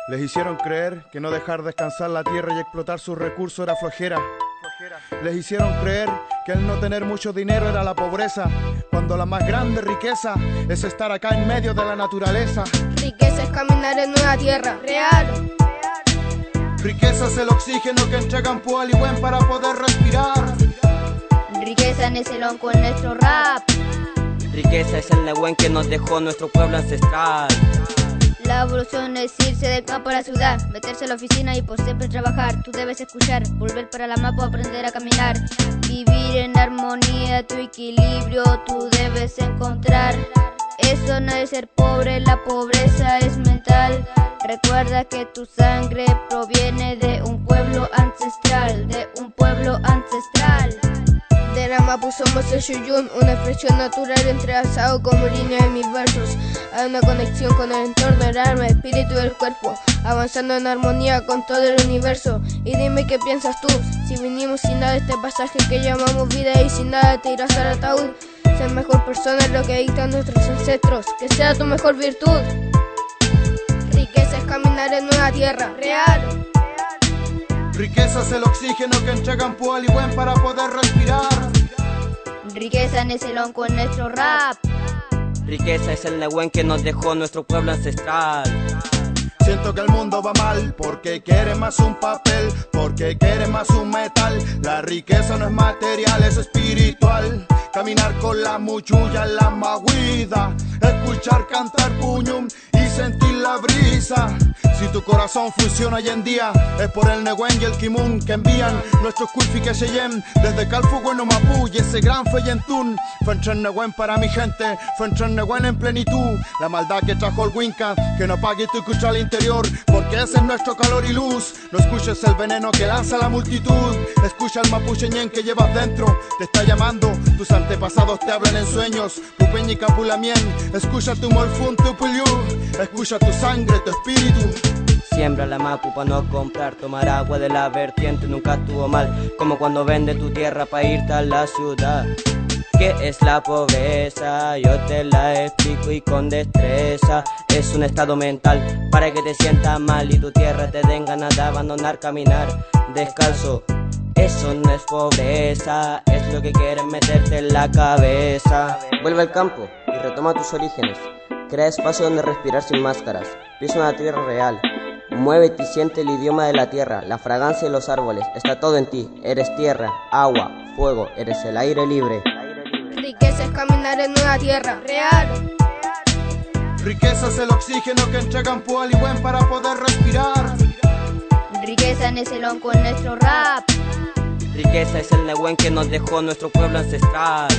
Les hicieron creer que no dejar descansar la tierra y explotar sus recursos era flojera. Les hicieron creer que el no tener mucho dinero era la pobreza, cuando la más grande riqueza es estar acá en medio de la naturaleza. Riqueza es caminar en una tierra real. Riqueza es el oxígeno que entregan Pual y Buen para poder respirar. Riqueza en ese lonco en nuestro rap. Riqueza es el Nehuen que nos dejó nuestro pueblo ancestral. La evolución es irse del campo a la ciudad, meterse a la oficina y por siempre trabajar. Tú debes escuchar, volver para la mapa, aprender a caminar. Vivir en armonía, tu equilibrio tú debes encontrar. Eso no es ser pobre, la pobreza es mental. Recuerda que tu sangre proviene de un pueblo ancestral, de un pueblo ancestral. De la Mapu somos el Shuyun, una expresión natural entrelazado como línea de mis versos. Hay una conexión con el entorno, el alma, el espíritu y el cuerpo, avanzando en armonía con todo el universo. Y dime qué piensas tú, si vinimos sin nada de este pasaje que llamamos vida y sin nada te irás al ataúd. Ser mejor persona es lo que dictan nuestros ancestros, que sea tu mejor virtud. Riqueza es caminar en una tierra real. Riqueza es el oxígeno que entregan Pual y Buen para poder respirar. Riqueza en ese lonco en nuestro rap. Riqueza es el Nehuen que nos dejó nuestro pueblo ancestral. Siento que el mundo va mal porque quiere más un papel, porque quiere más un metal. La riqueza no es material, es espiritual. Caminar con la muchuya en la maguida, escuchar cantar puñum y sentir la brisa. Si tu corazón funciona hoy en día, es por el Nehuen y el Kimun que envían nuestros Kulfi que Cheyenne desde Calfu, Bueno, Mapu y ese gran Feyentún. Fentren Nehuen para mi gente, Fentren Nehuen en plenitud. La maldad que trajo el Winca, que no apague tu escucha al interior, porque ese es nuestro calor y luz. No escuches el veneno que lanza la multitud. Escucha el mapucheñén que llevas dentro, te está llamando. Tus antepasados te hablan en sueños, Pupeñi Capulamien. Escucha tu morfún, tu puyú. Escucha tu sangre, tu espíritu. Siembra la Mapu pa' no comprar, tomar agua de la vertiente nunca estuvo mal. Como cuando vende tu tierra pa' irte a la ciudad. ¿Qué es la pobreza? Yo te la explico y con destreza. Es un estado mental para que te sientas mal y tu tierra te den ganas de abandonar, caminar descalzo. Eso no es pobreza, es lo que quieren meterte en la cabeza. Vuelve al campo y retoma tus orígenes. Crea espacio donde respirar sin máscaras. Pisa una tierra real. Muévete y siente el idioma de la tierra, la fragancia de los árboles. Está todo en ti. Eres tierra, agua, fuego. Eres el aire libre. Riqueza es caminar en una tierra real. Riqueza es el oxígeno que entregan Pual y Buen para poder respirar. Riqueza en ese lonco en nuestro rap. Riqueza es el Nehuen que nos dejó nuestro pueblo ancestral.